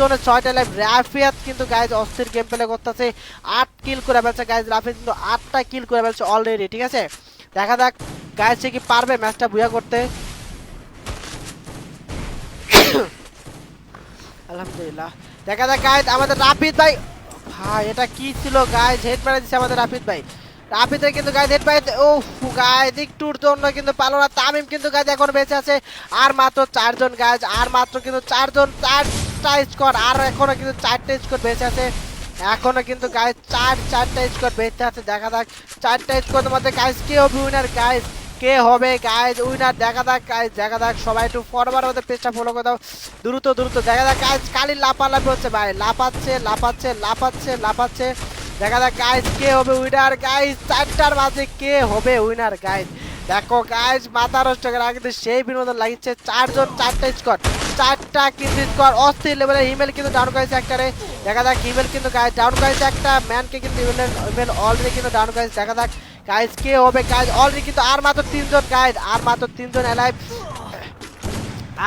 জনে 6টা লাইভ। রাফিয়াত কিন্তু গাইজ অস্থির গেম প্লে করতেছে, 8 কিল করে ফেলছে গাইজ। রাফিয়াত কিন্তু 8টা কিল করে ফেলছে অলরেডি, ঠিক আছে। দেখা যাক গাইজ সে কি পারবে ম্যাচটা বুয়া করতে। আলহামদুলিল্লাহ, দেখা যাক গাইজ আমাদের রাফিদ ভাই। ভাই এটা কি ছিল গাইজ, হেড মেরে দিচ্ছে আমাদের রাফিদ ভাই। রাফিদের কিন্তু গাইজ হেড পাই। ও গাইজ একটুর জন্য কিন্তু পালো না। তামিম কিন্তু গাইজ এখন বেঁচে আছে। আর মাত্র 4জন গাইজ, আর মাত্র কিন্তু 4জন, 4টা স্কোর। আর এখনো কিন্তু 4টা স্কোর বেঁচে আছে। এখনো কিন্তু গাইজ 4টা স্কোর বেঁচে আছে। দেখা যাক 4টা স্কোরের মধ্যে গাইজ কে হবে উইনার, গাইজ কে হবে গাইজ উইনার। দেখা যাক গাইজ, দেখা যাক সবাই একটু ফরওয়ার্ড মধ্যে পেজটা ফলো করে দাও দ্রুত দ্রুত। দেখা যাক গাইজ খালি লাফালাফি হচ্ছে ভাই, লাফাচ্ছে লাফাচ্ছে লাফাচ্ছে লাফাচ্ছে। দেখা যাক গাইজ কে হবে উইনার, গাইজ 4টার মাঝে কে হবে উইনার। গাইজ দেখো গাইজ মাথা নষ্ট করে কিন্তু সেই বিনোদন লাগিচ্ছে। 4জন 4টা স্কোর, 4টা কিন্তু স্কোর অস্থির লেভেলে। হিমেল কিন্তু ডাউন করেছে একটারে। দেখা যাক হিমেল কিন্তু গাইজ ডাউন করেছে একটা ম্যানকে কিন্তু হিমেল অলরেডি কিন্তু ডাউন করেছে। দেখা যাক গাইজ কে হবে গাইজ অলরেডি কিন্তু আর মাত্র 3জন গাইজ, আর মাত্র 3জন অ্যালাইভ,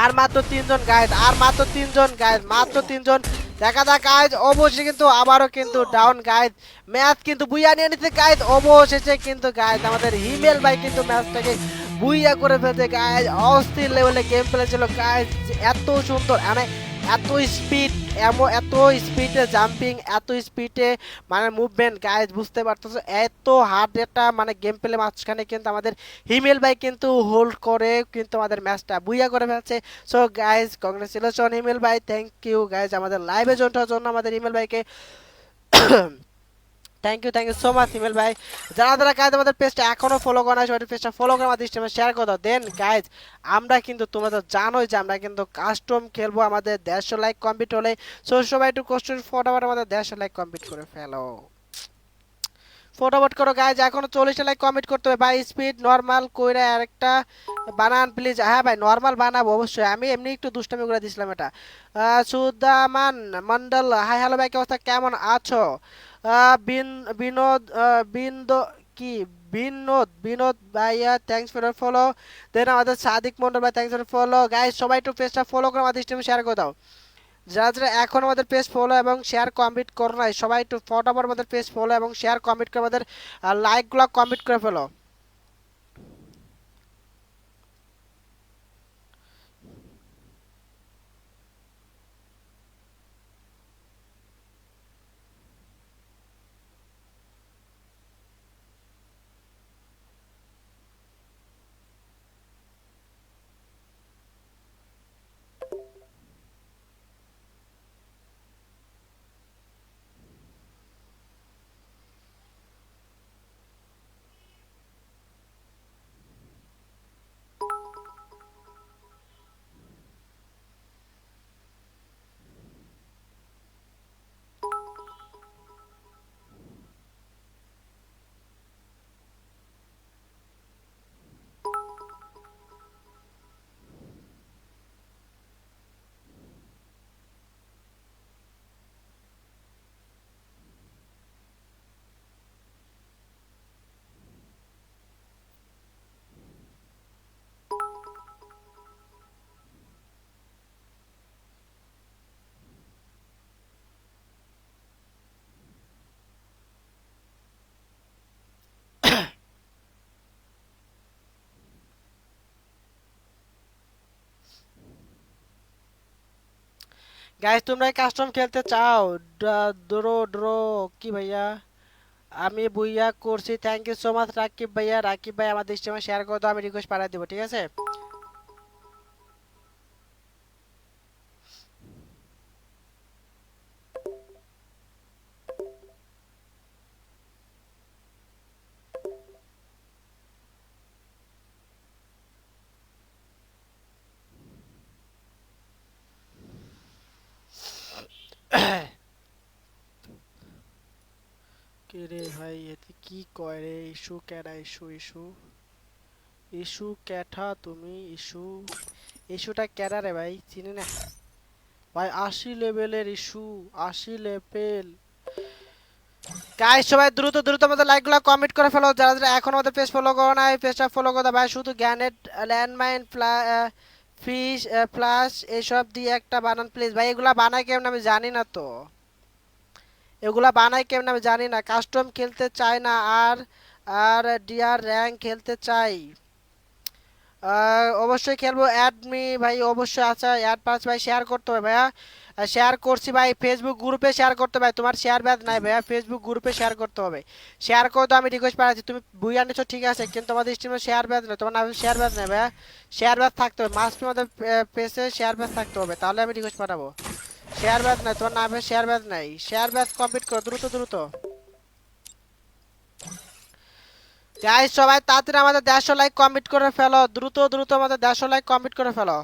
আর মাত্র 3জন গাইজ, আর মাত্র 3জন গাইজ, মাত্র 3জন। দেখা যাক গাইজ অবশ্যই কিন্তু আবারও কিন্তু ডাউন গাইজ, ম্যাচ কিন্তু বুইয়া নিয়ে নিচ্ছে গাইজ। অবশেষে কিন্তু গাইজ আমাদের হিমেল ভাই কিন্তু ম্যাচটাকে বুইয়া করে ফেলছে গাইজ। অস্থির লেভেলে গেম প্লে ছিল গাইজ, এত সুন্দর মানে এত স্পিড, এত স্পিডে জাম্পিং, এত স্পিডে মানে মুভমেন্ট গাইজ, বুঝতে পারতেছো এত হার্ড একটা মানে গেম প্লে মাঝখানে কিন্তু আমাদের হিমেল ভাই কিন্তু হোল্ড করে কিন্তু আমাদের ম্যাচটা বুইয়া করে ফেলছে। সো গাইজ কংগ্রেচুলেশন হিমেল ভাই, থ্যাংক ইউ গাইজ আমাদের লাইভে জয়েন জন্য আমাদের হিমেল ভাইকে। থ্যাংক ইউ সো মাচ হিমেল ভাই। যারা যারা গাইজ আমাদের পেজটা এখনো ফলো করে না সবাই পেজটা ফলো করে আমাদের স্ট্রিমে শেয়ার করে দাও। দেন গাইজ আমরা কিন্তু তোমরা তো জানোই যে আমরা কিন্তু কাস্টম খেলবো আমাদের 150 লাইক কমপ্লিট হলে। সো সবাই একটু কষ্ট ফটাফট আমাদের 150 লাইক কমপ্লিট করে ফেলো, ফটাফট করো গাইজ। এখনো 40টা লাইক কমপ্লিট করতে হবে ভাই। স্পিড নরমাল কইরা আরেকটা বানান প্লিজ। হ্যাঁ ভাই নরমাল বানাবো অবশ্যই, আমি এমনি একটু দুষ্টামি করে দিছিলাম এটা। সুদামান মন্ডল হাই হ্যালো ভাই, কি অবস্থা, কেমন আছো? বিন বিনোদ বিন্দ কি বিনোদ বিনোদ ভাইয়া থ্যাঙ্কস ফর ফলো। দেন আমাদের সাদিক মন্ডল ভাই থ্যাঙ্কস ফর ফলো। গাইজ সবাই একটু পেজটা ফলো করে আমাদের স্ট্রিমে শেয়ার করে দাও। যারা যারা এখন আমাদের পেজ ফলো এবং শেয়ার কমপ্লিট করো নাই সবাই একটু ফটাফট আমাদের পেজ ফলো এবং শেয়ার কমপ্লিট করে আমাদের লাইকগুলো কমপ্লিট করে ফেলো। গাইজ তোমরা কাস্টম খেলতে চাও? ড্রো ড্রো কি ভাইয়া আমি বুইয়া করছি। Thank you so much Rakib ভাইয়া। রাকিব ভাই আমাদের স্ট্রিমে শেয়ার করে দাও, আমি রিকোয়েস্ট পাঠিয়ে দেবো, ঠিক আছে। কে রে ভাই এতে কি কয় রে? ইস্যু ক্যাডা, ইস্যু ইস্যু ইস্যু ক্যাঠা তুমি ইস্যু, ইস্যুটা ক্যাডা রে ভাই, চিনি না ভাই। 80 লেভেলের ইস্যু, 80 লেভেল। গাইস সবাই দ্রুত দ্রুত আমাদের লাইকগুলো কমেন্ট করে ফেলো। যারা যারা এখন আমাদের পেজ ফলো করো না এই পেজটা ফলো করে দাও ভাই। শুধু গ্যানেট ল্যান্ডমাইন ফিশ প্লাস এসব দিয়ে একটা বানান প্লিজ। ভাই এগুলা বানাই কেমন আমি জানি না তো, এগুলা বানাই কেমন আমি জানি না। কাস্টম খেলতে চাই না, আর আর ডিআর র্যাঙ্ক খেলতে চাই। অবশ্যই খেলবো, অ্যাড মি ভাই, অবশ্যই। আচ্ছা অ্যাড পাস ভাই, শেয়ার করতে হবে ভাইয়া। শেয়ার করছি ভাই, ফেসবুক গ্রুপে শেয়ার করতে হবে ভাই, তোমার শেয়ার ব্যাদ নাই ভাইয়া, ফেসবুক গ্রুপে শেয়ার করতে হবে। শেয়ার করে তো আমি রিকোয়েস্ট পাঠাচ্ছি, তুমি বুইয়া নিচ্ছ ঠিক আছে, কিন্তু আমাদের স্ট্রিমে শেয়ার ব্যাদ নেই, তোমার নামে শেয়ার ব্যাদ নেই ভাইয়া। শেয়ার ব্যাদ থাকতে হবে, মাস্ট আমাদের পেজে শেয়ার ব্যাদ থাকতে হবে, তাহলে আমি রিকোয়েস্ট পাঠাবো। শেয়ার ব্যাদ নাই, তোমার নামে শেয়ার ব্যাদ নাই, শেয়ার ব্যাদ কমপ্লিট করো দ্রুত দ্রুত। গাইস সবাই তাড়াতাড়ি আমাদের 150 লাইক কমপ্লিট করে ফেলো, দ্রুত দ্রুত আমাদের 150 লাইক কমপ্লিট করে ফেলো।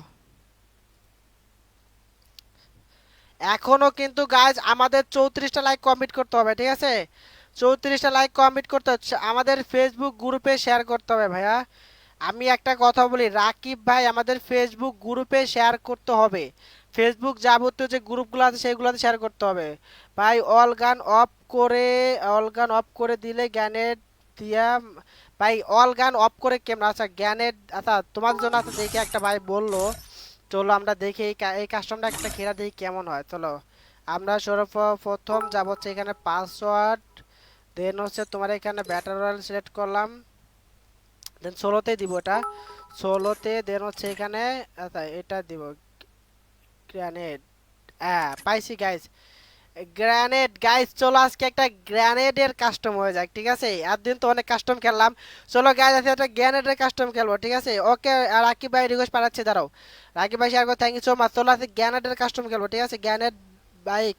এখনো কিন্তু গাইজ আমাদের 34টা লাইক কমপ্লিট করতে হবে, ঠিক আছে? 34টা লাইক কমপ্লিট করতে হচ্ছে, আমাদের ফেসবুক গ্রুপে শেয়ার করতে হবে ভাইয়া। আমি একটা কথা বলি, রাকিব ভাই আমাদের ফেসবুক গ্রুপে শেয়ার করতে হবে। ফেসবুক যাবতীয় যে গ্রুপগুলো আছে সেগুলোতে শেয়ার করতে হবে ভাই। অল গান অফ করে, অল গান অফ করে দিলে গ্যানেট দিয়া। ভাই অল গান অফ করে কেমন? আচ্ছা গ্যানেট, আচ্ছা তোমার জন্য আছে দেখে একটা ভাই বললো, চলো আমরা দেখি এই কাস্টমটা একটা খেলা দেখি কেমন হয়। চলো আমরা সর্বপ্রথম যাব হচ্ছে এখানে পাসওয়ার্ড, দেন হচ্ছে তোমার এখানে ব্যাটার রয়্যাল সিলেক্ট করলাম, দেন ষোলোতে দিব এটা, ষোলোতে দেন হচ্ছে এখানে আচ্ছা এটা দিব গ্রেনেড। হ্যাঁ পাইছি গাইস, গ্রেনেড গাইস। চলো আজকে একটা গ্রেনেডের কাস্টম হয়ে যাক, ঠিক আছে? এতদিন তো অনেক কাস্টম খেললাম, চলো গাইস আজকে একটা গ্রেনেডের কাস্টম খেলবো, ঠিক আছে? ওকে রাকিব ভাই রিকোয়েস্ট পাঠাচ্ছে, দাঁড়াও রাকিব ভাই শেয়ার করো, থ্যাংক ইউ সো মাচ। চলো আজকে গ্রেনেডের কাস্টম খেলবো, ঠিক আছে? Grenade bike,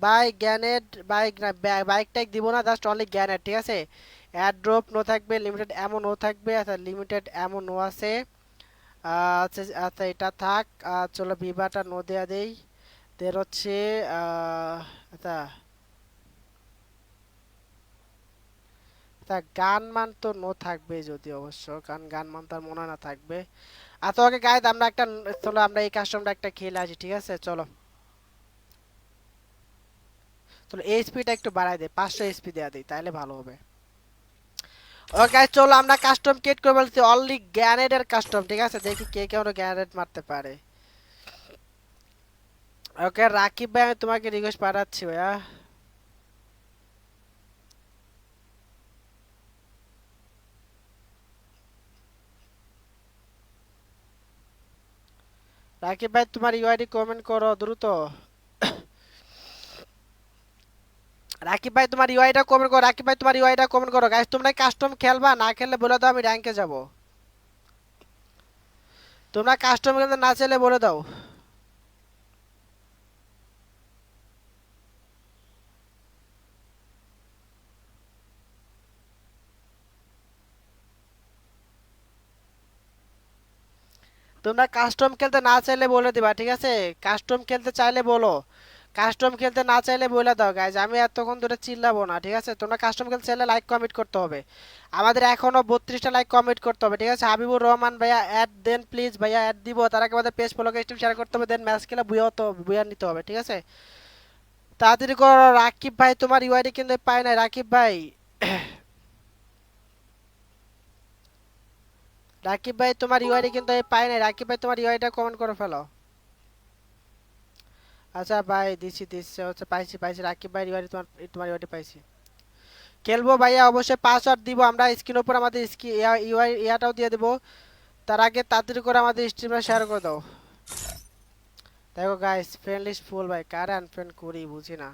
bike grenade bike না, বাইক টাইক দিব না, জাস্ট অনলি গ্রেনেড, ঠিক আছে? এয়ার ড্রপ নো থাকবে, লিমিটেড এমন নো থাকবে, আচ্ছা লিমিটেড এমন নো আছে। আচ্ছা আচ্ছা এটা থাক। চলো বিভাটা নো দেয়া দেই, দের হচ্ছে আচ্ছা, তা গান মান তো নো থাকবে যদি, অবশ্য কারণ গান মান তার মনে হয় না থাকবে। আচ্ছা ওকে গাইজ আমরা একটা, চলো আমরা এই কাস্টমটা একটা খেলে আসি, ঠিক আছে? চলো চলো এইচপিটা একটু বাড়াই দে, 500 এইচপি দেয়া দিই তাহলে ভালো হবে। ওকে গাইজ চলো আমরা কাস্টম ক্রিয়েট করে বলছি, অনলি গ্যানেডের কাস্টম, ঠিক আছে? দেখি কে কেমন গ্যানেড মারতে পারে। ওকে রাকিব ভাই আমি তোমাকে রিকোয়েস্ট পাঠাচ্ছি ভাইয়া। রাকিব ভাই তোমার ইউআইডি কমেন্ট করো দ্রুত। রাকিব ভাই তোমার ইউআইটা কমেন্ট করো, রাকিব ভাই তোমার ইউআইটা কমেন্ট করো। গাইস তোমরা কাস্টম খেলবা, না খেললে বলে দাও, আমি র্যাঙ্কে যাব। তোমরা কাস্টম খেলতে না চাইলে বলে দাও। তোমরা কাস্টম খেলতে না চাইলে বলে দিবা, ঠিক আছে? কাস্টম খেলতে চাইলে বলো, কাস্টম খেলতে না চাইলে বলে দাও গাইজ, আমি এতক্ষণ ধরে চিল্লাবো না, ঠিক আছে? তোমরা কাস্টম খেলতে চাইলে লাইক কমেন্ট করতে হবে, আমাদের এখনো 32টা লাইক কমেন্ট করতে হবে, ঠিক আছে? হাবিবুর রহমান ভাইয়া অ্যাড দেন প্লিজ, ভাইয়া অ্যাড দিব, তার আগে আমাদের পেজ ফলো স্ট্রিম শেয়ার করতে হবে, দেন ম্যাচ খেলা বুয়া তো বুয়া নিতে হবে, ঠিক আছে? তাড়াতাড়ি করো। রাকিব ভাই তোমার ইউআইডি কিন্তু পাই না রাকিব ভাই। রাকিব ভাই তোমার ইউআইডি কিন্তু আমি পাই না, রাকিব ভাই তোমার ইউআইডিটা কমেন্ট করে ফেলো। আচ্ছা ভাই দিছি দিচ্ছে হচ্ছে, পাইছি পাইছি রাকিব ভাই ইউআইডি, তোমার তোমার ইউআইডি পাইছি। খেলবো ভাইয়া, অবশ্যই পাসওয়ার্ড দিব আমরা স্ক্রিন উপর, আমাদের ইউআই ইয়াটাও দিয়ে দেবো। তার আগে তাড়াতাড়ি করে আমাদের স্ট্রিমটা শেয়ার করে দাও। দেখো গাইস ফ্রেন্ড লিস্ট ফুল ভাই, কারে আনফ্রেন্ড করি বুঝি না।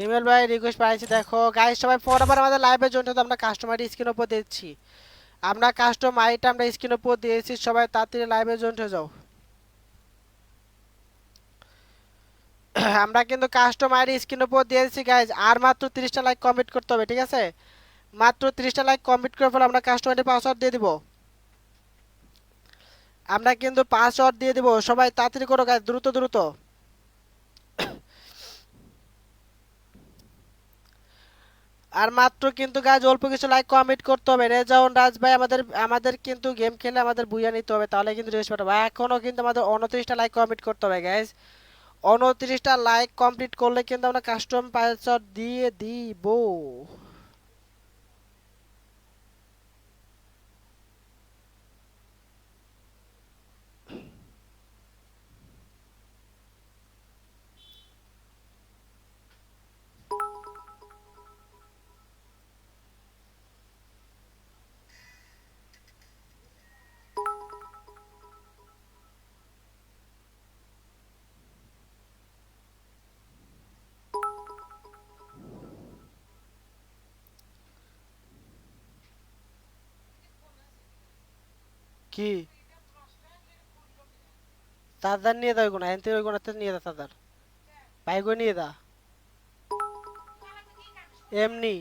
ইমেল ভাই রিকোয়েস্ট পাইছি, দেখো গাইস সবাই ফরওয়ার্ড আমাদের লাইভে জন্য তো আমরা কাস্টমার স্ক্রিন উপর দিচ্ছি, আমরা কাস্টম আইটা আমরা স্ক্রিন উপর দিয়েছি, সবাই তাড়াতাড়ি লাইভে জয়েন হয়ে যাও। আমরা কিন্তু কাস্টম আইডি স্ক্রিন উপর দিয়েছি গাইজ, আর মাত্র 30টা লাইক কমপ্লিট করতে হবে, ঠিক আছে? মাত্র 30টা লাইক কমপ্লিট করে ফেলে আমরা কাস্টম আইডি পাসওয়ার্ড দিয়ে দিব, আমরা কিন্তু পাসওয়ার্ড দিয়ে দিব, সবাই তাড়াতাড়ি করো গাইজ, দ্রুত দ্রুত। আর মাত্র কিন্তু গাইজ অল্প কিছু লাইক কমপ্লিট করতে হবে। রেজাউন রাজ ভাই আমাদের আমাদের কিন্তু গেম খেলে আমাদের বুইয়া নিতে হবে, তাহলে কিন্তু রেস পাঠাবো। এখনও কিন্তু আমাদের 29টা লাইক কমপ্লিট করতে হবে গাইজ, 29টা লাইক কমপ্লিট করলে কিন্তু আমরা কাস্টম পাসওয়ার্ড দিয়ে দিব। কি তাদের নিয়ে দাও কোনা এনতে ওই কোনাতে নিয়ে দা তাদের বাইক নিয়ে দা এমনি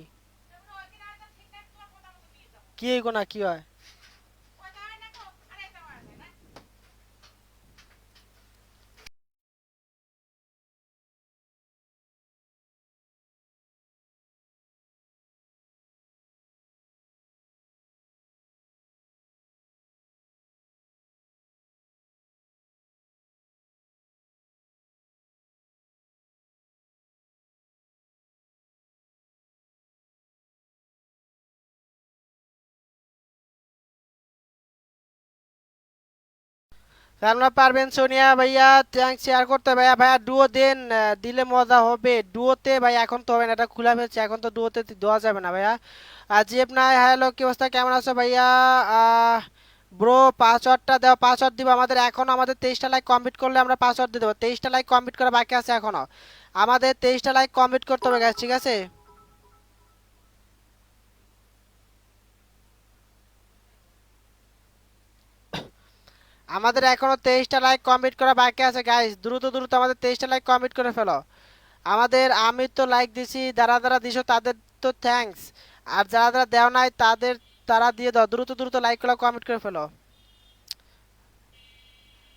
কি এই কোনা কি হয়? আপনারা পারবেন সোনিয়া ভাইয়া থ্যাঙ্কস শেয়ার করতে ভাইয়া ভাইয়া ডুও দেন দিলে মজা হবে ডুওতে ভাই এখন তো হবে না এটা খোলা ফেলছে এখন তো ডুওতে দেওয়া যাবে না ভাইয়া। আর জিএফ নাই হ্যালো কি অবস্থা কেমন আছো ভাইয়া? ব্রো পাসওয়ার্ডটা দাও পাসওয়ার্ড দিব আমাদের এখনো আমাদের 23টা লাইক কমপ্লিট করলে আমরা পাসওয়ার্ড দিয়ে দেবো 23টা লাইক কমপ্লিট করা বাকি আছে এখনো আমাদের 23টা লাইক কমপ্লিট করতে হবে গাইস ঠিক আছে। আমাদের এখনো 23টা লাইক কমপ্লিট করা বাকি আছে গাইস দ্রুত দ্রুত আমাদের 23টা লাইক কমপ্লিট করে ফেলো। আমাদের আমি তো লাইক দিছি যারা যারা দিছো তাদের তো থ্যাঙ্কস আর যারা যারা দেও নাই তাদের তারা দিয়ে দাও দ্রুত দ্রুত লাইক গুলো কমেন্ট করে ফেলো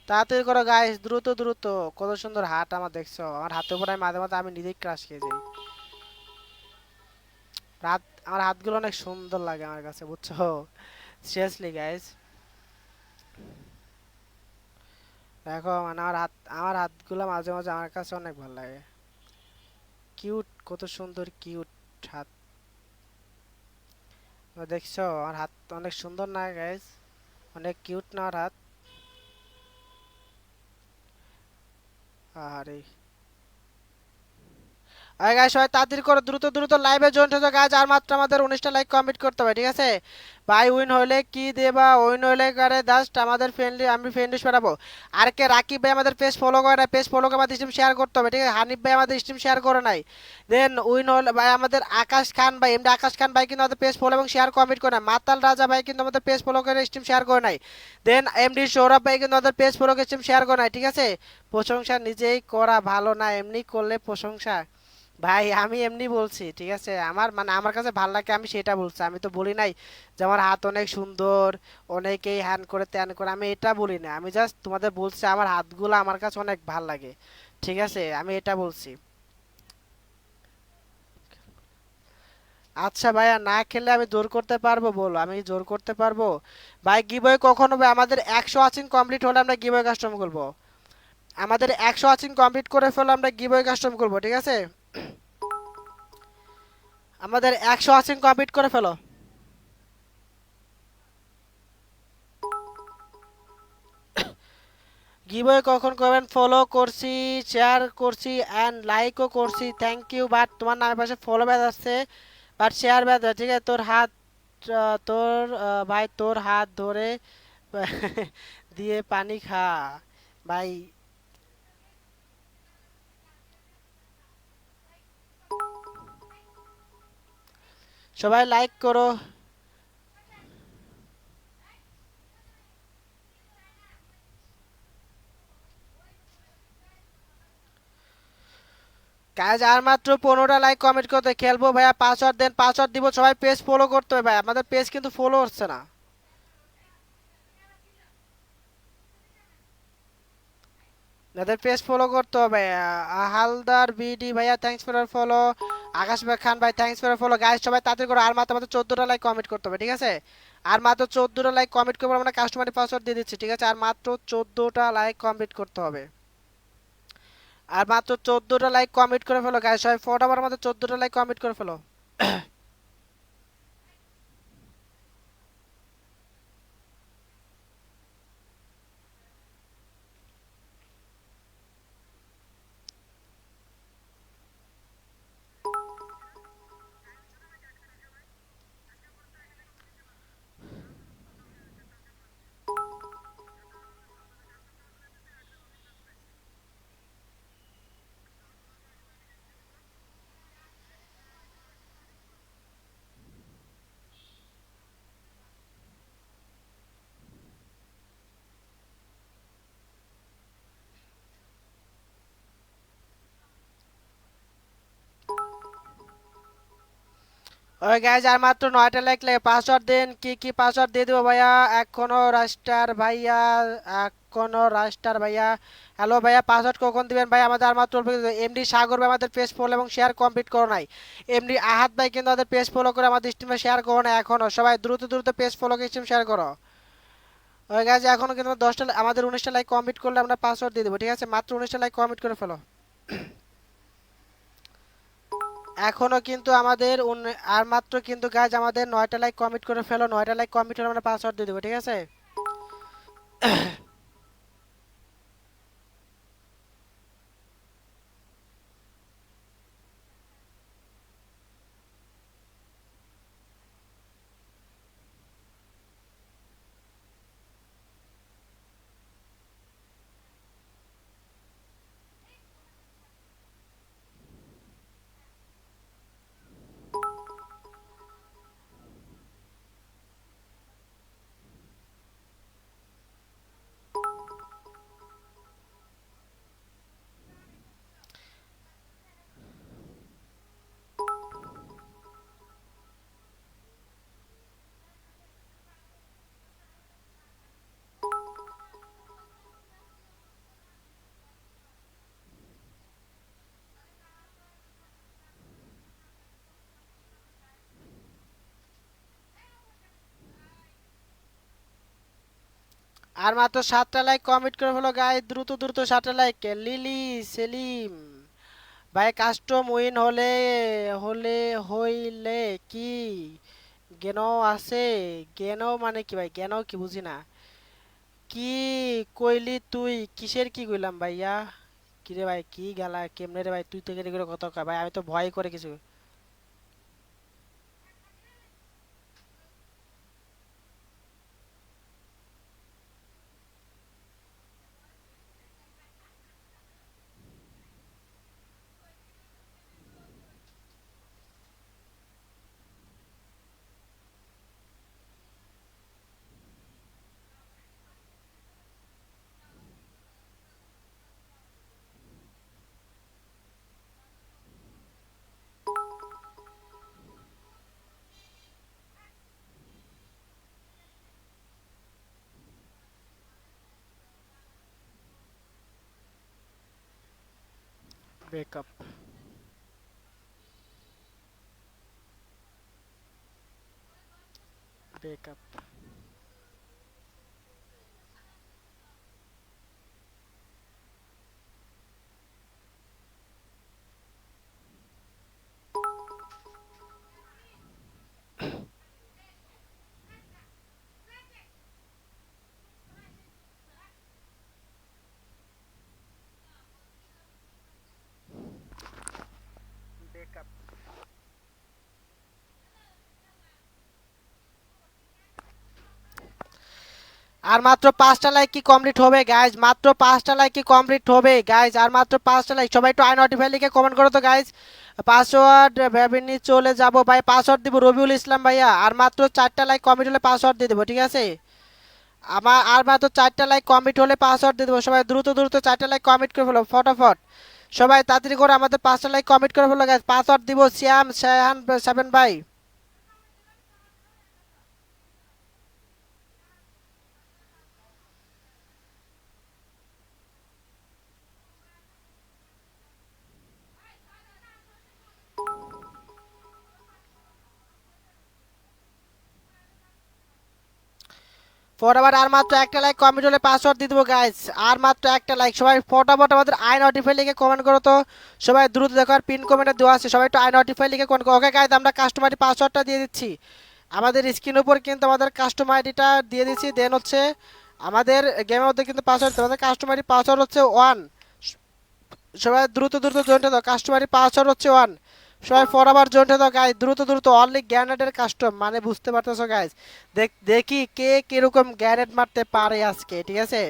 তাড়াতাড়ি করো গাইস দ্রুত দ্রুত। কত সুন্দর হাত আমার দেখছো আমার হাতের উপর আমি মাঝে মাঝে আমি নিজেই ক্রাশ খেয়ে যাই। রাত আমার হাতগুলো অনেক সুন্দর লাগে আমার কাছে বুঝছো সিরিয়াসলি গাইস। দেখো মানে আমার হাতগুলো মাঝে মাঝে আমার কাছে অনেক ভালো লাগে কিউট কত সুন্দর কিউট হাত দেখছো আমার হাত অনেক সুন্দর না গাইস অনেক কিউট না আমার হাত। আরে আরে গাইস সবাই তাড়াতাড়ি করো দ্রুত দ্রুত লাইভে জয়েন হয়ে যাও গাইস আর মাত্র আমাদের 19টা লাইক কমপ্লিট করতে হবে ঠিক আছে। ভাই উইন হইলে কি দেবা উইন হইলে করে জাস্ট আমাদের ফ্রেন্ডলি আমি ফ্রেন্ড লিস্ট পাঠাবো। আর কে রাকিব ভাই আমাদের পেজ ফলো করে না পেজ ফলো করে আমাদের স্ট্রিম শেয়ার করতে হবে ঠিক আছে। হানিফ ভাই আমাদের স্ট্রিম শেয়ার করে নাই দেন উইন হল ভাই আমাদের আকাশ খান ভাই এমনি আকাশ খান ভাই কিন্তু আমাদের পেজ ফলো এবং শেয়ার কমেন্ট করে না মাতাল রাজা ভাই কিন্তু আমাদের পেজ ফলো করে স্ট্রিম শেয়ার করে নাই দেন এমডি সৌরভ ভাই কিন্তু আমাদের পেজ ফলো করে স্ট্রিম শেয়ার করে নাই ঠিক আছে। প্রশংসা নিজেই করা ভালো না এমনি করলে প্রশংসা ভাই আমি এমনি বলছি ঠিক আছে আমার মানে আমার কাছে ভাল লাগে আমি সেটা বলছি আমি তো বলি নাই যে আমার হাত অনেক সুন্দর অনেকেই হ্যান করে ত্যান করে আমি এটা বলি না আমি জাস্ট তোমাদের বলছি আমার হাতগুলো আমার কাছে অনেক ভাল লাগে ঠিক আছে আমি এটা বলছি। আচ্ছা ভাইয়া না খেললে আমি জোর করতে পারবো বলো আমি জোর করতে পারবো? ভাই গিভওয়ে কখন হবে আমাদের 100 ওয়াচিং কমপ্লিট হলে আমরা গিভওয়ে কাস্টম করব। আমাদের 100 ওয়াচিং কমপ্লিট করে ফেললে আমরা গিভওয়ে কাস্টম করব ঠিক আছে। আমাদের 100 ওয়াচিং কমপ্লিট করে ফেলো। গিভওয়ে কখন করবেন ফলো করছি শেয়ার করছি অ্যান্ড লাইকও করছি থ্যাংক ইউ বাট তোমার নামের পাশে ফলো ব্যাচ আসছে বাট শেয়ার ব্যাচ ঠিক আছে তোর হাত তোর ভাই তোর হাত ধরে দিয়ে পানি খা ভাই। সবাই লাইক করো। কাজ আর মাত্র 15টা লাইক কমেন্ট করতে খেলবো ভাইয়া পাসওয়ার্ড দেন পাসওয়ার্ড দিব সবাই পেজ ফলো করতে হবে ভাই আমাদের পেজ কিন্তু ফলো হচ্ছে না। যাদের পেজ ফলো করতে হবে হালদার বিডি ভাইয়া থ্যাঙ্কস ফর ফলো। আকাশ ভাই খান ভাই থ্যাঙ্কস ফর ফলো গাইস সবাই তাড়াতাড়ি করে আর মাত্র আমাদের 14টা লাইক কমেন্ট করতে হবে ঠিক আছে। আর মাত্র 14টা লাইক কমেন্ট করবো আমরা কাস্টমারি পাসওয়ার্ড দিয়ে দিচ্ছি ঠিক আছে আর মাত্র 14টা লাইক কমপ্লিট করতে হবে। আর মাত্র 14টা লাইক কমিট করে ফেলো গাইস, সবাই ফটাফট আমাদের 14টা লাইক কমিট করে ফেলো। ওই গাইজ আর মাত্র 9টা লাইক লাগে, পাসওয়ার্ড দেন, কি কি পাসওয়ার্ড দিয়ে দেবো ভাইয়া? এখনো রাস্টার ভাইয়া, এখনো রাস্টার ভাইয়া। হ্যালো ভাইয়া, পাসওয়ার্ড কখন দিবেন ভাই? আমাদের আর মাত্র এমডি সাগর ভাই আমাদের পেজ ফলো এবং শেয়ার কমপ্লিট করো নাই। এমডি আহাত ভাই কিন্তু আমাদের পেজ ফলো করে আমাদের স্ট্রিমে শেয়ার করো না এখনো, সবাই দ্রুত দ্রুত পেজ ফলো করে স্ট্রিম শেয়ার করো। ওই গাইজ এখনো কিন্তু 10টা, আমাদের 19টা লাইক কমপ্লিট করলে আমরা পাসওয়ার্ড দিয়ে দেবো, ঠিক আছে? মাত্র 19টা লাইক কমপ্লিট করে ফেলো। এখনো কিন্তু আমাদের আর মাত্র কিন্তু গাইজ আমাদের 9টা লাইক কমিট করে ফেলো, 9টা লাইক কমিট হলে আমরা পাসওয়ার্ড দিয়ে দেবো, ঠিক আছে? আর মাত্র 7টা লাইক কমিট করে ফেলো গাইজ, দ্রুত দ্রুত 7টা লাইক। লিলি সেলিম ভাই, কাস্টম উইন হলে হলে হইলে কি জ্ঞান আছে? জ্ঞান মানে কি ভাই? জ্ঞান কি বুঝি না। কি কইলি তুই? কিসের কি কইলাম ভাইয়া? কি রে ভাই, কি গেলা কেমনে রে ভাই? তুই থেকে করে কত কয় ভাই, আমি তো ভয় করে কিছু। ব্রেকআপ। ব্রেকআপ। ব্রেকআপ। আর মাত্র 5টা লাইক কি কমপ্লিট হবে গাইজ? মাত্র 5টা লাইক কি কমপ্লিট হবে গাইজ? আর মাত্র 5টা লাইক, সবাই একটু আই নোটিফাই লিখে কমেন্ট করো তো গাইজ। পাসওয়ার্ড ভেবে চলে যাবো ভাই, পাসওয়ার্ড দিব রবিউল ইসলাম ভাইয়া। আর মাত্র 4টা লাইক কমপ্লিট হলে পাসওয়ার্ড দিয়ে দেবো, ঠিক আছে? আমার আর মাত্র 4টা লাইক কমপ্লিট হলে পাসওয়ার্ড দিয়ে দেবো, সবাই দ্রুত দ্রুত 4টা লাইক কমপ্লিট করে ফেলো ফটাফট। সবাই তাড়াতাড়ি করে আমাদের 5টা লাইক কমপ্লিট করে ফেলো গাইজ, পাসওয়ার্ড দিব শ্যাম শাহান 7 ভাই। ফটাফট আর মাত্র একটা লাইক, কমেন্ট হলে পাসওয়ার্ড দিয়ে দেবো গাইস। আর মাত্র একটা লাইক, সবাই ফটাফট আমাদের আই নোটিফাই লিখে কমেন্ট করো তো। সবাই দ্রুত দেখো, আর পিন কমেন্টে দেওয়া আছে, সবাই একটু আই নোটিফাই লিখে কমেন্ট করো। ওকে গাইস, আমরা কাস্টমারি পাসওয়ার্ডটা দিয়ে দিচ্ছি। আমাদের স্ক্রিন উপর কিন্তু আমাদের কাস্টমার আইডিটা দিয়ে দিচ্ছি। দেন হচ্ছে আমাদের গেমের মধ্যে কিন্তু পাসওয়ার্ড, আমাদের কাস্টমারি পাসওয়ার্ড হচ্ছে 1। সবাই দ্রুত দ্রুত জয়েন্টে দাও, কাস্টমারি পাসওয়ার্ড হচ্ছে 1। সবাই ফরওয়ার্ড জয়েন্টে দাও গাইস, দ্রুত দ্রুত। অনলি গ্যানেটের কাস্টম, মানে বুঝতে পারতেছো গাইস। দেখি কে কিরকম গ্যানেট মারতে পারে আজকে, ঠিক আছে।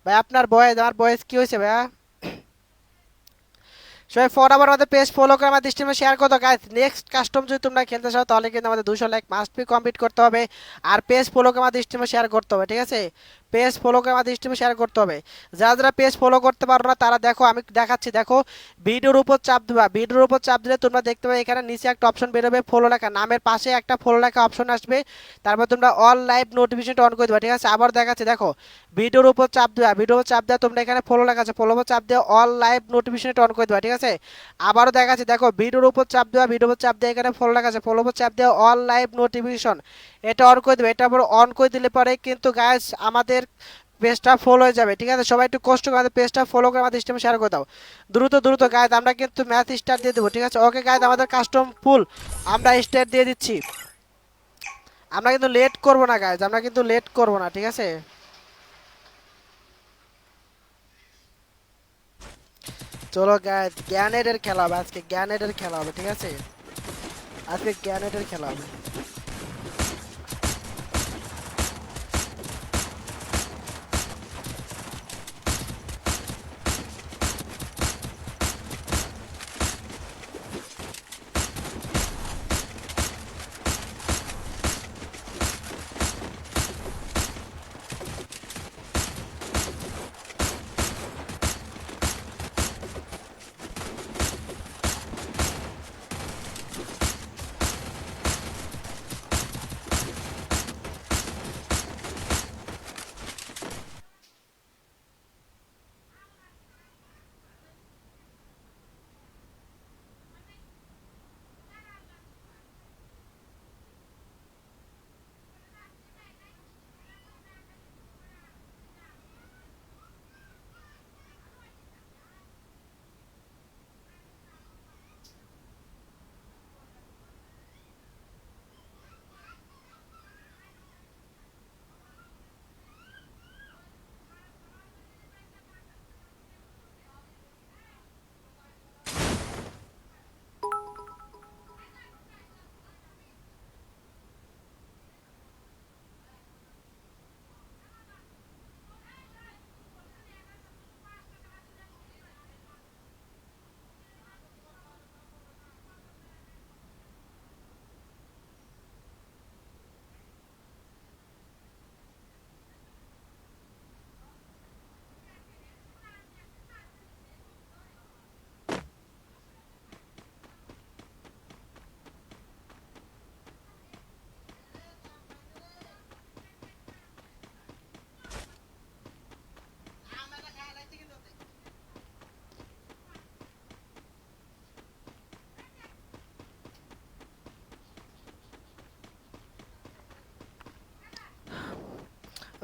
ভাই আপনার বয়েস, আমার বয়েস কি হয়েছে ভাইয়া? সবাই ফরওয়ার্ড আমাদের পেজ ফলো করে আমাদের স্ট্রিমে শেয়ার করো গাইস। নেক্সট কাস্টম যদি তোমরা খেলতে চাও তাহলে কিন্তু আমাদের 200 লাইক মাস্ট বি কমপ্লিট করতে হবে। আর পেজ ফলো করে আমাদের স্ট্রিমে শেয়ার করতে হবে, ঠিক আছে। পেজ ফলো করে আমাদের স্ট্রিমে শেয়ার করতে হবে। যারা যারা পেজ ফলো করতে পারো না তারা দেখো, আমি দেখাচ্ছি, দেখো ভিডিওর উপর চাপ দিবা। ভিডিওর উপর চাপ দিলে তোমরা দেখতে পাবে এখানে নিচে একটা অপশন বেরোবে ফলো লেখা, নামের পাশে একটা ফলো লেখা অপশন আসবে। তারপর তোমরা অল লাইভ নোটিফিকেশনটা অন করে দেবা, ঠিক আছে। আবার দেখাচ্ছি, দেখো ভিডিওর উপর চাপ দিবা, ভিডিওর উপর চাপ দেওয়া তোমরা এখানে ফলো লেখা আছে, ফলো উপর চাপ দিয়ে অল লাইভ নোটিফিকেশনটা অন করে দেবা, ঠিক আছে। আবারও দেখাচ্ছি, দেখো ভিডিওর উপর চাপ দেওয়া, ভিডিওর উপর চাপ দিয়ে এখানে ফলো লেখা আছে, ফলো উপর চাপ দেওয়া অল লাইভ নোটিফিকেশন, এটা অন করে দেবে। এটা পর অন করে দিলে পরে কিন্তু গাইস আমাদের পেজটা ফলো হয়ে যাবে, ঠিক আছে। সবাই একটু কষ্ট করে আমাদের পেজটা ফলো করে আমাদের স্ট্রিমে শেয়ার করে দাও, দ্রুত দ্রুত গাইস। আমরা কিন্তু ম্যাচ স্টার্ট দিয়ে দেবো, ঠিক আছে। ওকে গাইস, আমাদের কাস্টম ফুল আমরা স্টার্ট দিয়ে দিচ্ছি। আমরা কিন্তু লেট করব না গাইস, আমরা কিন্তু লেট করব না, ঠিক আছে। চলো গাইস, গ্যানেডের খেলা হবে আজকে, গ্যানেডের খেলা হবে, ঠিক আছে। আজকে গ্যানেডের খেলা হবে।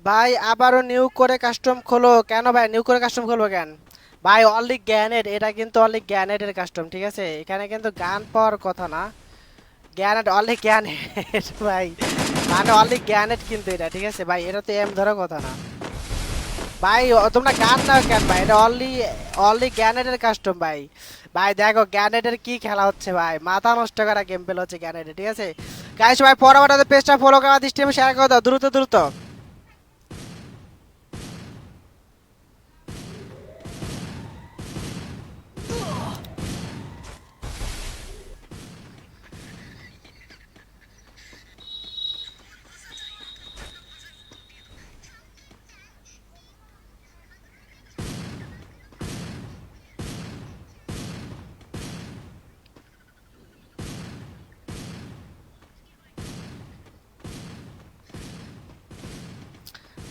ভাই আবারও নিউ করে কাস্টম খোলো কেন ভাই? নিউ করে কাস্টম খুলবো কেন ভাই? অনলি গ্যানেট, এটা কিন্তু অনলি গ্যানেটের কাস্টম, ঠিক আছে। এখানে কিন্তু গান পাওয়ার কথা না, গ্যানেট, অনলি গ্যানেট ভাই, মানে অনলি গ্যানেট কিন্তু এটা, ঠিক আছে ভাই। এটা তো এম ধরার কথা না ভাই। তোমরা গান নাও কেন ভাই? এটা অনলি অনলি গ্যানেটের কাস্টম ভাই। ভাই দেখো গ্যানেটের কি খেলা হচ্ছে ভাই, মাথা নষ্ট করা গেম প্লে হচ্ছে গ্যানেটে, ঠিক আছে। গাইস ভাই পরবর্তী পেজটা ফলো করা, স্ট্রিমে শেয়ার করে দাও দ্রুত দ্রুত।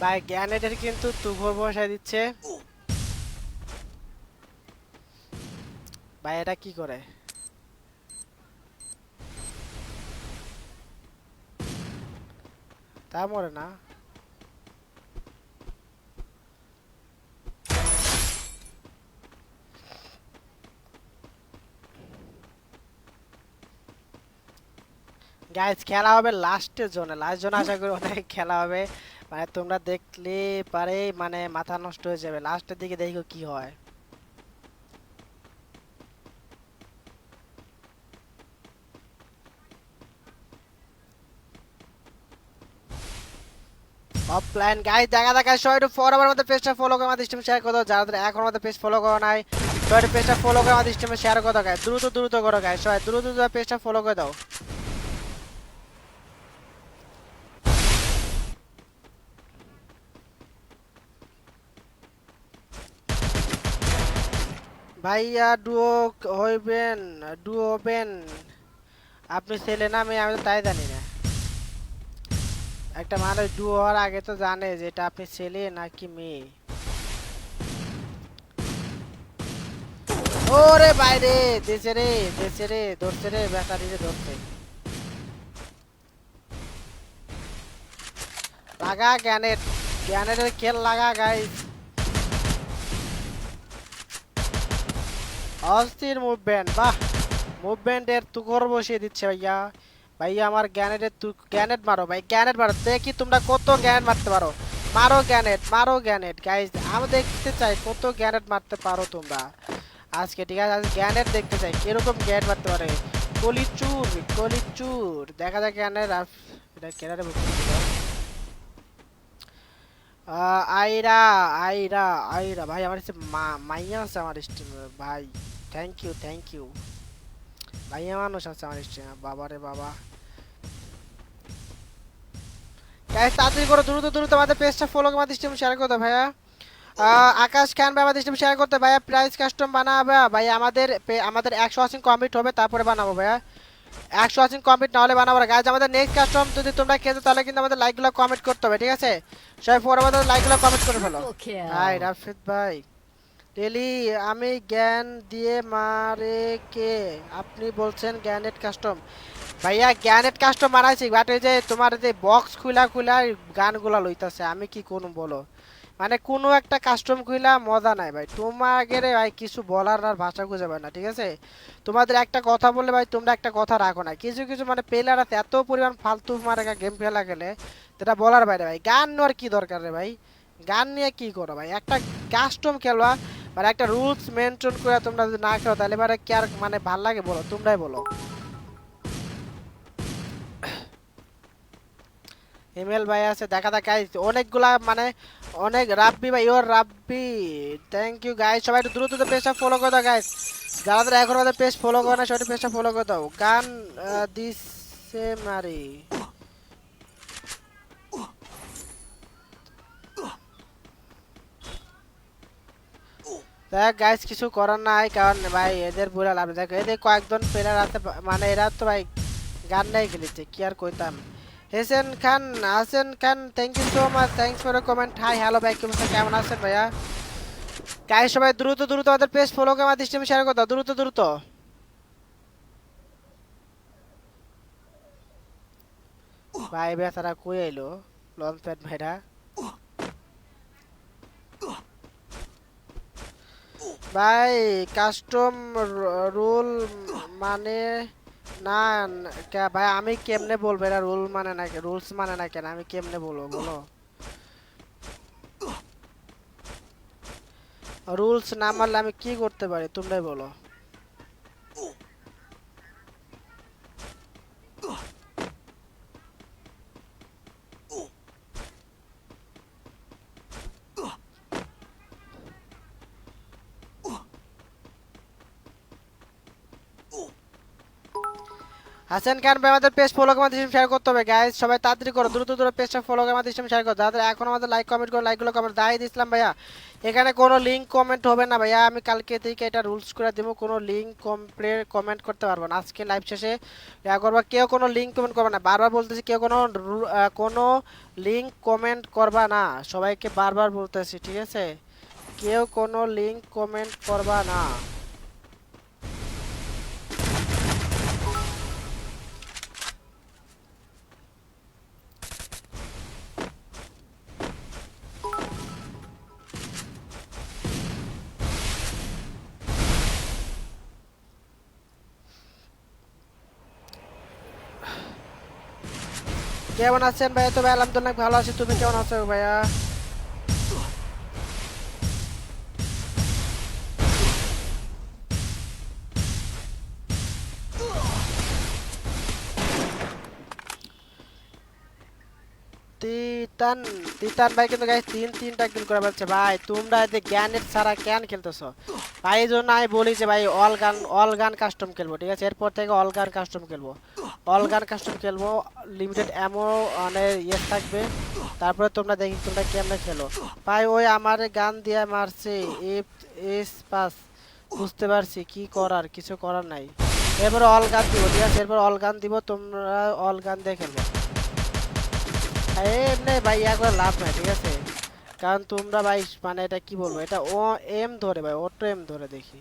ভাই গ্যানেটের কিন্তু তুভর বসায় দিচ্ছে ভাই, এটা কি করে? তা মরে না গাইজ খেলা হবে লাস্টের জোনে, লাস্ট জোনে আশা করি অনেক খেলা হবে, মানে তোমরা দেখলে পারে মানে মাথা নষ্ট হয়ে যাবে, লাস্টের দিকে দেখো কি হয়। অফলাইন গাইজ দেখা দেখা সবাই একটু ফরওয়ার্ড মধ্যে পেজটা ফলো করে আমাদের স্ট্রিম শেয়ার করে দাও, যারা এখন আমাদের পেজ ফলো করো নাই সবাই একটু পেজটা ফলো করে আমাদের স্ট্রিমে শেয়ার করে দাও গাইজ, দ্রুত দ্রুত করো গাইজ, সবাই দ্রুত দ্রুত পেজটা ফলো করে দাও। ভাইয়া ডুও হইবেন, ডুও হবেন, আপনি ছেলে না মেয়ে আমি তো তাই জানি না। একটা মানুষ ডুও হওয়ার আগে তো জানে যে এটা আপনি ছেলে নাকি মেয়ে। ওরে বাইরে দেশে রে, দেশে রে ধরছে রে, ব্যাটারি রে ধরছে। লাগা গ্যানেট, গ্যানেটের খেল লাগা গাইস। অস্থির মুভমেন্ট, বাহ মুভমেন্টের তুকর বসিয়ে দিচ্ছে ভাইয়া। ভাইয়া আমার গ্যানেটের গ্যানেট মারো ভাই, গ্যানেট মারো, দেখি তোমরা কত গ্যানেট মারতে পারো। মারো গ্যানেট, মারো গ্যানেট গাইস, আমি দেখতে চাই কত গ্যানেট মারতে পারো তোমরা আজকে, ঠিক আছে আজকে গ্যানেট দেখতে চাই কিরকম গ্যানেট মারতে পারে। কলিচুর কলিচুর, দেখা যাক গ্যানেট। এটা কেনারে আইরা আইরা আইরা ভাই, আমার কাছে মাইয়া আছে আমার স্ট্রিমে ভাই, থ্যাংক ইউ থ্যাংক ইউ। ভাইয়া মানুষ আছে আমার স্ট্রিমে, বাবা রে বাবা। গাইস তাড়াতাড়ি করো, দ্রুত দ্রুত আমাদের পেজটা ফলো করে আমাদের স্ট্রিম শেয়ার করে দাও ভাইয়া। আকাশ খান ভাই আমাদের স্ট্রিম শেয়ার করতে ভাইয়া, প্রাইস কাস্টম বানাবে ভাই, আমাদের আমাদের 180 কমপ্লিট হবে তারপরে বানাবো ভাইয়া, 180 কমপ্লিট না হলে বানাবো না গাইজ। আমাদের নেক্সট কাস্টম যদি তোমরা খেতে তাহলে কিন্তু আমাদের লাইকগুলো কমেন্ট করতে হবে, ঠিক আছে সবাই পরে আমাদের লাইকগুলো কমেন্ট করে ফেলো। হাই রাফিদ ভাই, ডেলি আমি জ্ঞান দিয়ে মারে কে, আপনি বলছেন গ্যানেট কাস্টম, ভাইয়া গ্যানেট কাস্টম বানাইছি, বাট এই যে তোমার যে বক্স খুলা খুলা গানগুলা লইতাছে, আমি কি কোন বলো, মানে কোনো একটা কাস্টম খুইলা মজা নাই ভাই, তোমাকে রে ভাই কিছু বলার আর ভাষা খুঁজে পায় না, ঠিক আছে তোমাদের একটা কথা বললে ভাই তোমরা একটা কথা রাখো না, কিছু কিছু মানে প্লেয়ার আছে এত পরিমাণ ফালতু মারে গেম খেলা গেলে যেটা বলার বাইরে ভাই। গান নেওয়ার কি দরকার রে ভাই, গান নিয়ে কি করো ভাই, একটা কাস্টম খেলোয়া মানে একটা রুলস মেনটেন করে তোমরা যদি না খেলো তাহলে মানে কি আর মানে ভাল লাগে বলো, তোমরাই বলো। ইমেল ভাই আছে দেখা দেখা অনেকগুলা মানে অনেক রাব্বি ভাই, your Rabbi thank you guys, সবাই একটু দ্রুত পেজটা ফলো করে দাও গাইস, যারা যারা এখন আমাদের পেজ ফলো করে না সবাই পেজটা ফলো করে দাও। গান দিছে মারি, দেখ গাইস কিছু করার নাই, কারণ ভাই এদের পুরা লাভ, দেখো এদের কয়েকজন প্লেয়ার আছে মানে এরা তো ভাই গান নাই খেলেছে কি আর কইতাম। Hasan Khan thank you so much, thanks for comment. Hi hello ভাই, কেমন আছেন ভাইয়া। গাইস সবাই দ্রুত দ্রুত আমাদের পেজ ফলো করে আমাদের স্ট্রিম শেয়ার করে দাও, দ্রুত দ্রুত। ভাই বেচারা কই আইলো লঞ্চ প্যাড ভাইরা, ভাই কাস্টম রুল মানে না ভাই, আমি কেমনে বলবো এরা রুল মানে না, রুলস মানে না কেন, আমি কেমনে বলবো বলো, রুলস না মানলে আমি কি করতে পারি তোমরাই বলো। হাসান খান ভাই আমাদের পেজ ফলো করে আমাদের শেয়ার করতে হবে গাইস, সবাই তাড়াতাড়ি করো, দ্রুত দ্রুত পেজটা ফলো করে আমাদের শেয়ার করো, যাদের এখন আমাদের লাইক কমেন্ট করো, লাইকগুলো কমেন্ট দাই দিছিলাম ভাইয়া, এখানে কোনো লিংক কমেন্ট হবে না ভাইয়া, আমি কালকে থেকে এটা রুলস করে দেবো, কোনো লিংক কমেন্ট করতে পারবো না, আজকে লাইভ শেষে ইয়া করবা, কেউ কোনো লিংক কমেন্ট করবে না, বারবার বলতেছি কেউ কোনো লিংক কমেন্ট করবা না, সবাইকে বারবার বলতেছি ঠিক আছে, কেউ কোনো লিংক কমেন্ট করবা না। কেমন আছেন ভাই? তো ভাই আলহামদুলিল্লাহ ভালো আছি, তুমি কেমন আছো ভাইয়া? তিতান তিতান ভাই কিন্তু গাইস তিনটা কিল করে ফেলছে ভাই। তোমরা এতে জ্ঞানের ছাড়া কেন খেলতেছো ভাই? এই জন্য আমি বলি যে ভাই অল গান কাস্টম খেলবো, ঠিক আছে? এরপর থেকে অল গান কাস্টম খেলবো, অল গান কাস্টম খেলবো। লিমিটেড অ্যামো মানে ইয়ে থাকবে। তারপরে তোমরা দেখি তোমরা কেমনে খেলো ভাই। ওই আমার গান দিয়ে মারছে এফ এস পাস, বুঝতে পারছি কি করার, কিছু করার নাই। এরপর অল গান দিব, ঠিক আছে? এরপর অল গান দিব, তোমরা অল গান দিয়ে খেলবো। এমনি ভাই ইয়া করে লাভ নাই, ঠিক আছে? কারণ তোমরা ভাই মানে এটা কি বলবো, এটা ও এম ধরে ভাই, অটো এম ধরে দেখি।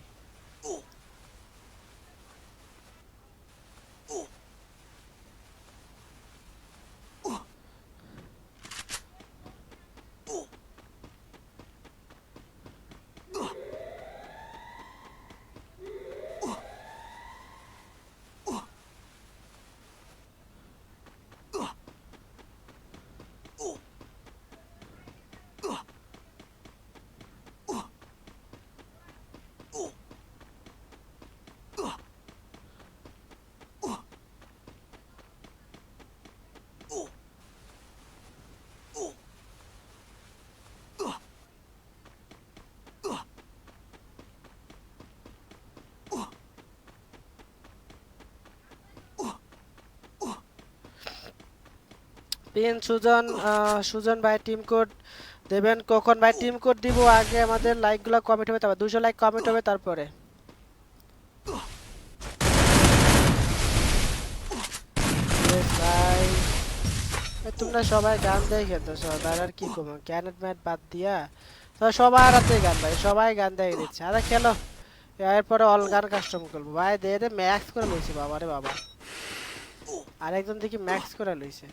পিন সুজন, সুজন ভাই টিম কোড দেবেন কখন ভাই? টিম কোড দিব আগে আমাদের লাইকগুলো কমেন্ট হবে, তারপর 200 লাইক কমেন্ট হবে তারপরে। Yes, ভাই তোমরা সবাই গান দিয়ে খেলতেছো, তার আর কি করবো? ক্যানেট ম্যাট বাদ দিয়া তো সবার হাতে গান ভাই, সবাই গান দিয়ে দিচ্ছে। আরে খেলো, এরপরে অল গান কাস্টম করবো ভাই। দে দে ম্যাক্স করে লইছে বাবা রে বাবা। আরেকজন দেখি ম্যাক্স করে লইছে।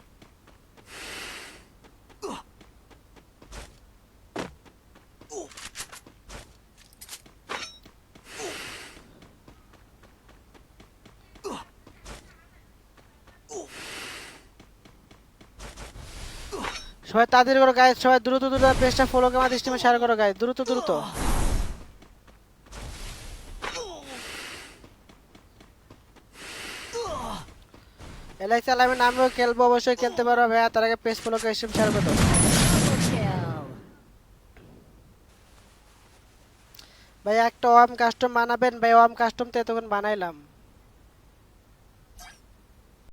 সবাই তাদের করো গাইজ, সবাই দ্রুত দ্রুত পেজটা ফলো করে আমাদের স্ট্রিমে শেয়ার করো গাইজ, দ্রুত দ্রুত। এলআইসি আলামিন আমিও খেলবো, অবশ্যই খেলতে পারো ভাইয়া। তার আগে পেজ ফলো করে স্ট্রিম শেয়ার করে দাও ভাই। একটা ওয়াম কাস্টম বানাবেন ভাই? ওয়াম কাস্টম তো এতক্ষণ বানাইলাম।